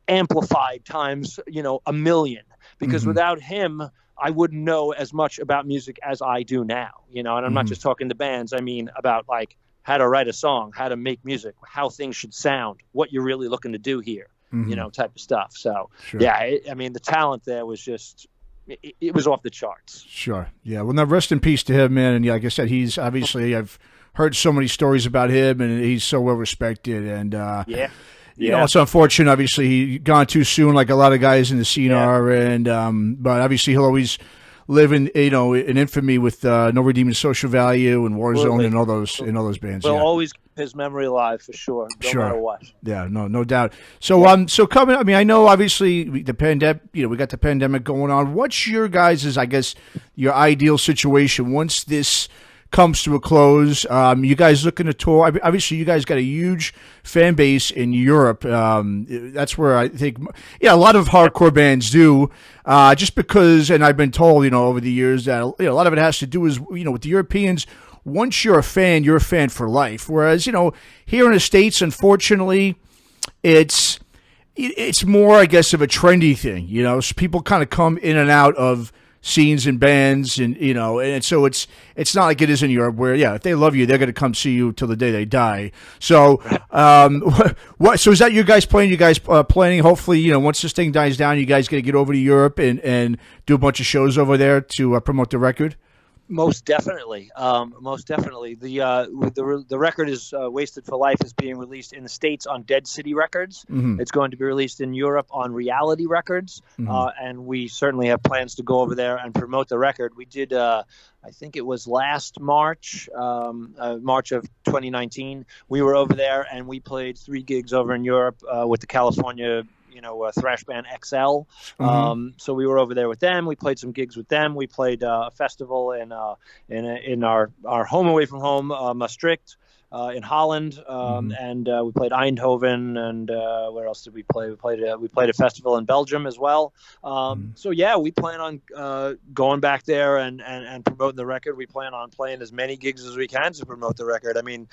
amplified times, a million, because without him, I wouldn't know as much about music as I do now, and I'm not just talking to bands. I mean, about like how to write a song, how to make music, how things should sound, what you're really looking to do here, type of stuff. So, I mean, the talent there was just, it was off the charts. Sure. Yeah. Well, now rest in peace to him, man. And like I said, he's obviously, I've heard so many stories about him and he's so well respected. And, it's unfortunate, obviously, he gone too soon, like a lot of guys in the scene are. And, but obviously he'll always live in infamy with No Redeeming Social Value and Warzone and all those bands. We'll always keep his memory alive for sure, no matter what. Yeah, no doubt. So so coming, I mean, I know obviously the pandemic, we got the pandemic going on. What's your guys', I guess, your ideal situation once this comes to a close. You guys looking to tour? Obviously, you guys got a huge fan base in Europe. That's where I think, a lot of hardcore bands do. Just because, and I've been told, over the years that a lot of it has to do is, with the Europeans. Once you're a fan for life. Whereas, here in the States, unfortunately, it's more, I guess, of a trendy thing. So people kind of come in and out of scenes and bands, and so it's not like it is in Europe where if they love you, they're going to come see you till the day they die. So so is that you guys playing? You guys planning? Hopefully, once this thing dies down, you guys going to get over to Europe and do a bunch of shows over there to promote the record. Most definitely. The record is Wasted for Life is being released in the States on Dead City Records. Mm-hmm. It's going to be released in Europe on Reality Records. Mm-hmm. And we certainly have plans to go over there and promote the record. We did, I think it was last March, March of 2019. We were over there and we played 3 gigs over in Europe with the California thrash band XL. Mm-hmm. So we were over there with them. We played some gigs with them. We played a festival in our home away from home, Maastricht, in Holland, and we played Eindhoven, and where else did we play? We played a festival in Belgium as well. So we plan on going back there and promoting the record. We plan on playing as many gigs as we can to promote the record. I mean,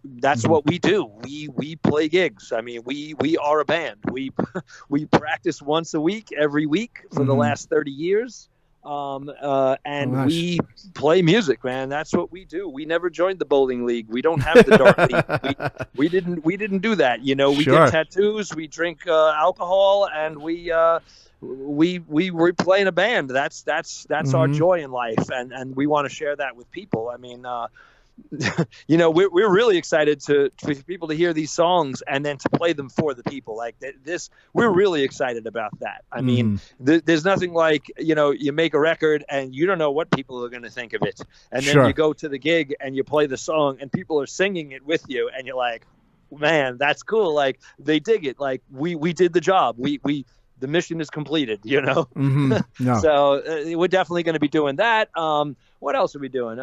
that's what we do. We play gigs. I mean, we are a band. We practice once a week, every week for the last 30 years. We play music, man. That's what we do. We never joined the bowling league. We don't have the dart league. We didn't do that. We get tattoos, we drink alcohol, and we play in a band. That's our joy in life, and we want to share that with people. I mean, we're really excited for people to hear these songs and then to play them for the people like this. We're really excited about that. I mean, there's nothing like, you make a record and you don't know what people are going to think of it. And then you go to the gig and you play the song and people are singing it with you. And you're like, man, that's cool. Like they dig it. Like we did the job. The mission is completed, Mm-hmm. No. So we're definitely going to be doing that. What else are we doing?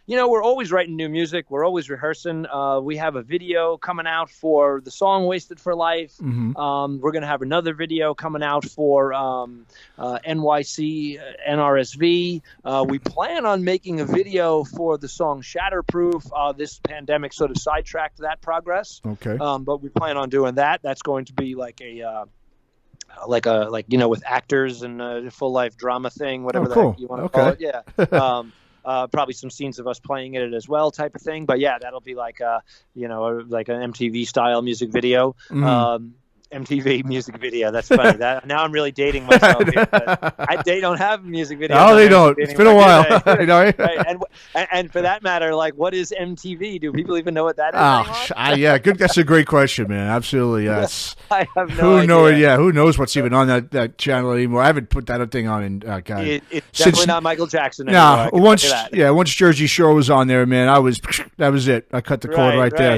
We're always writing new music. We're always rehearsing. We have a video coming out for the song Wasted for Life. Mm-hmm. We're going to have another video coming out for N.Y.C, NRSV. We plan on making a video for the song Shatterproof. This pandemic sort of sidetracked that progress. Okay. But we plan on doing that. That's going to be like with actors and a full life drama thing, whatever the heck you want to call it. Yeah. Probably some scenes of us playing in it as well, type of thing. But that'll be like like an MTV style music video. MTV music video. That's funny. Now I'm really dating myself here. They don't have music videos. No, they don't. It's been a while. Right. And for that matter, like, what is MTV? Do people even know what that is? Yeah, good. That's a great question, man. Absolutely, yes. I have no idea. Who knows what's even on that channel anymore? I haven't put that thing on in God. It's definitely not Michael Jackson anymore. Once Jersey Shore was on there, man, that was it. I cut the cord right there.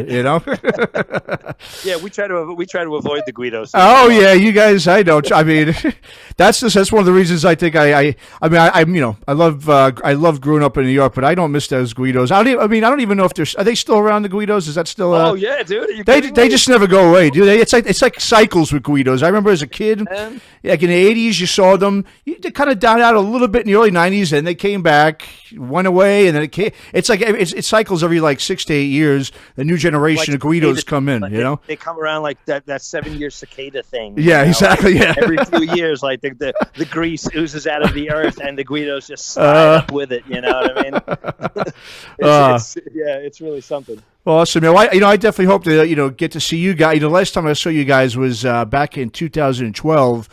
Yeah, we try to avoid the Guidos. Oh yeah, you guys. I know. I mean, that's one of the reasons I think I love growing up in New York, but I don't miss those Guidos. I don't even know if are they still around, the Guidos? Is that still? Oh yeah, dude. They just never go away, do they? It's like cycles with Guidos. I remember as a kid, like in the '80s, you saw them. They kind of died out a little bit in the early '90s, and they came back, went away, and then it came. It's like it cycles every like 6 to 8 years. The new generation of Guidos come in. They come around like that 7-year cicada thing. Yeah, exactly. Yeah, every few years, like the grease oozes out of the earth, and the Guidos just slide up with it. You know what I mean? It's really something. Well, awesome, man. I definitely hope to get to see you guys. The last time I saw you guys was back in 2012,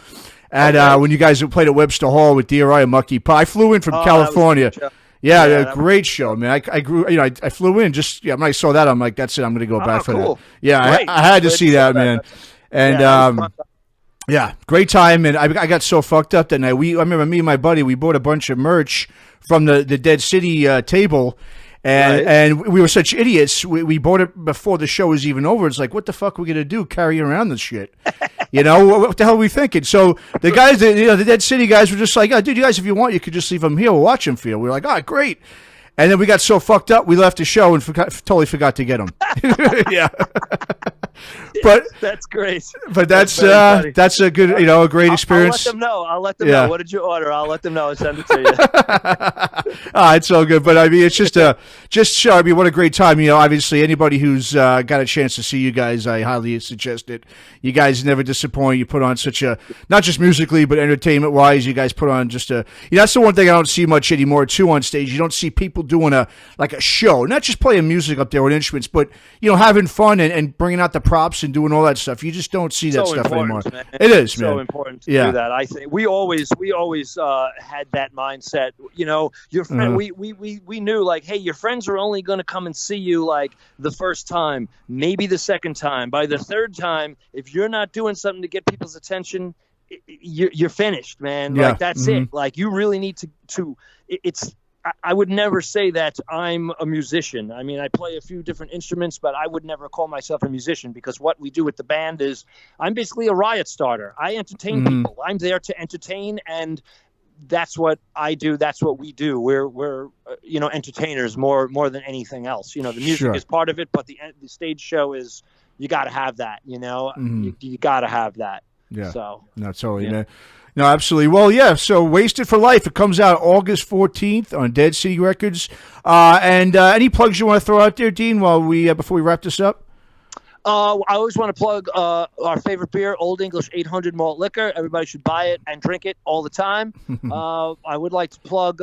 when you guys played at Webster Hall with DRI and Mucky Pie. I flew in from California. Great show, man. I grew, I flew in when I saw that, I'm like, that's it. I'm going to go back for that. Yeah, I had to see that, man. And great time. And I got so fucked up that night. I remember me and my buddy, we bought a bunch of merch from the Dead City table. And we were such idiots. We bought it before the show was even over. It's like, what the fuck are we gonna do? Carry around this shit? What the hell are we thinking? So the guys, the Dead City guys, were just like, oh, dude, you guys, if you want, you could just leave them here. We'll watch them for you. We were like, oh, great. And then we got so fucked up, we left the show and totally forgot to get them. Yeah. But that's great. But that's a good, a great experience. I'll let them know. What did you order? I'll let them know and send it to you. It's all good. But I mean, it's just what a great time. Obviously anybody who's got a chance to see you guys, I highly suggest it. You guys never disappoint. You put on such a, not just musically, but entertainment wise, you guys put on just a, that's the one thing I don't see much anymore too on stage. You don't see people doing a show, not just playing music up there with instruments, but, having fun and bringing out the props and doing all that stuff. You just don't see that stuff anymore. Man. It is, man. So important to do that. I think we always had that mindset. Your friend, we knew like, hey, your friends are only going to come and see you like the first time, maybe the second time. By the third time, if you're not doing something to get people's attention, you're finished, man. Yeah. Like that's it. Like you really need to. I would never say that I'm a musician. I mean, I play a few different instruments, but I would never call myself a musician because what we do with the band is I'm basically a riot starter. I entertain people. I'm there to entertain, and that's what I do. That's what we do. We're entertainers more than anything else. The music is part of it, but the stage show is you got to have that. You got to have that. Yeah. So no, totally. Yeah. No, absolutely. Well, yeah. So, Wasted for Life. It comes out August 14th on Dead City Records. And any plugs you want to throw out there, Dean? Before we wrap this up. I always want to plug our favorite beer, Old English 800 malt liquor. Everybody should buy it and drink it all the time. I would like to plug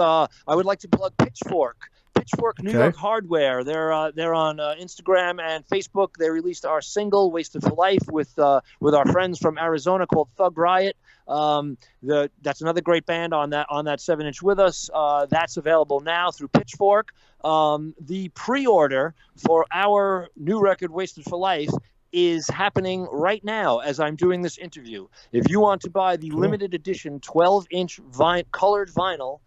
Pitchfork. Pitchfork New York Hardware. They're on Instagram and Facebook. They released our single "Wasted for Life" with our friends from Arizona called Thug Riot. That's another great band on that 7-inch with us. That's available now through Pitchfork. The pre-order for our new record "Wasted for Life" is happening right now as I'm doing this interview. If you want to buy the limited edition 12-inch colored vinyl.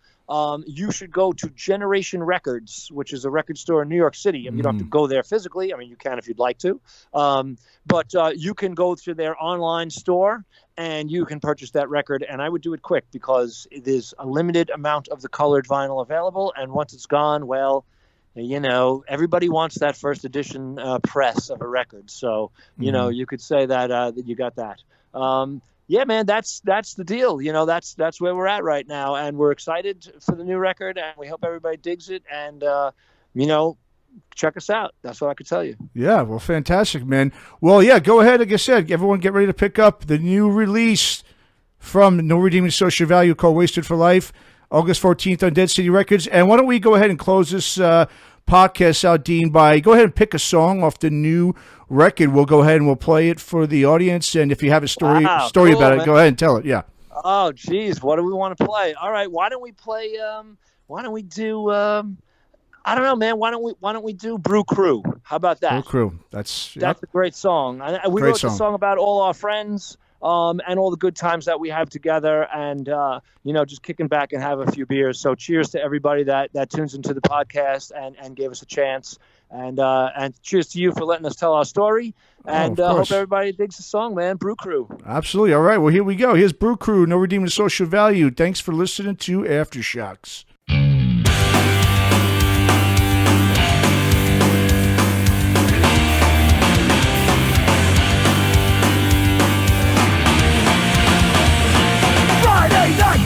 You should go to Generation Records, which is a record store in New York City. I mean, you don't have to go there physically. I mean, you can if you'd like to. But you can go to their online store and you can purchase that record. And I would do it quick because there's a limited amount of the colored vinyl available. And once it's gone, well, everybody wants that first edition press of a record. So, you could say that you got that. Yeah, man, that's the deal. That's where we're at right now, and we're excited for the new record, and we hope everybody digs it. And check us out. That's what I could tell you. Yeah, well, fantastic, man. Well, yeah, go ahead. Like I said, everyone get ready to pick up the new release from No Redeeming Social Value called "Wasted for Life," August 14th on Dead City Records. And why don't we go ahead and close this podcast out, Dean, by go ahead and pick a song off the new record. We'll go ahead and we'll play it for the audience. And if you have a story about it, go ahead and tell it. Yeah. Oh, geez. What do we want to play? All right. Why don't we play, why don't we do, I don't know, man. Why don't we do Brew Crew? How about that? Brew Crew. That's a great song. We wrote the song about all our friends. And all the good times that we have together, and just kicking back and have a few beers. So cheers to everybody that tunes into the podcast and gave us a chance, and cheers to you for letting us tell our story. And hope everybody digs the song, man. Brew Crew. Absolutely. All right. Well, here we go. Here's Brew Crew. No Redeeming Social Value. Thanks for listening to Aftershocks.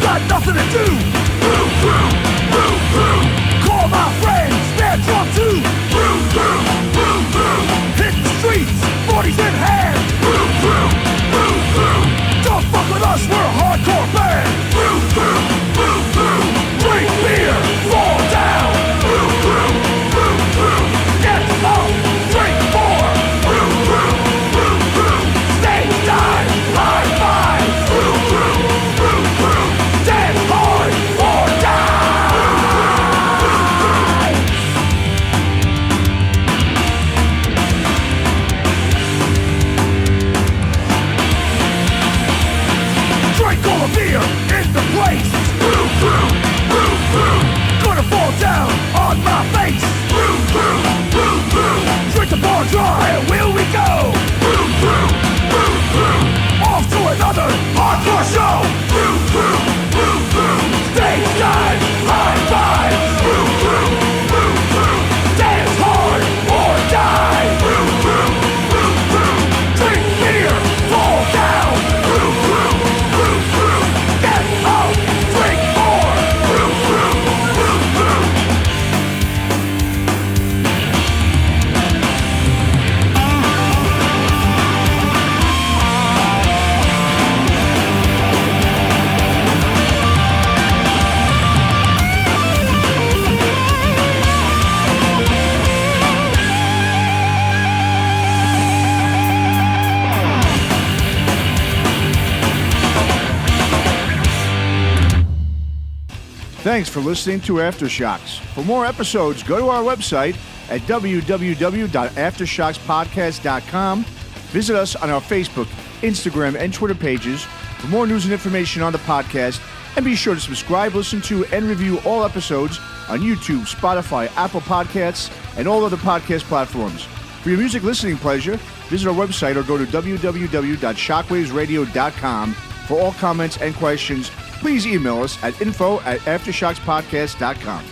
Got nothing to do. Brew crew, brew crew. Call my friends, they're drunk too. Brew crew, brew crew. Hit the streets, 40s in hand. Brew crew, brew crew. Don't fuck with us, we're a hardcore band. Brew crew, brew crew. Drink Thanks for listening to Aftershocks. For more episodes, go to our website at www.aftershockspodcast.com. Visit us on our Facebook, Instagram, and Twitter pages for more news and information on the podcast. And be sure to subscribe, listen to, and review all episodes on YouTube, Spotify, Apple Podcasts, and all other podcast platforms. For your music listening pleasure, visit our website or go to www.shockwavesradio.com. For all comments and questions, please email us at info@aftershockspodcast.com.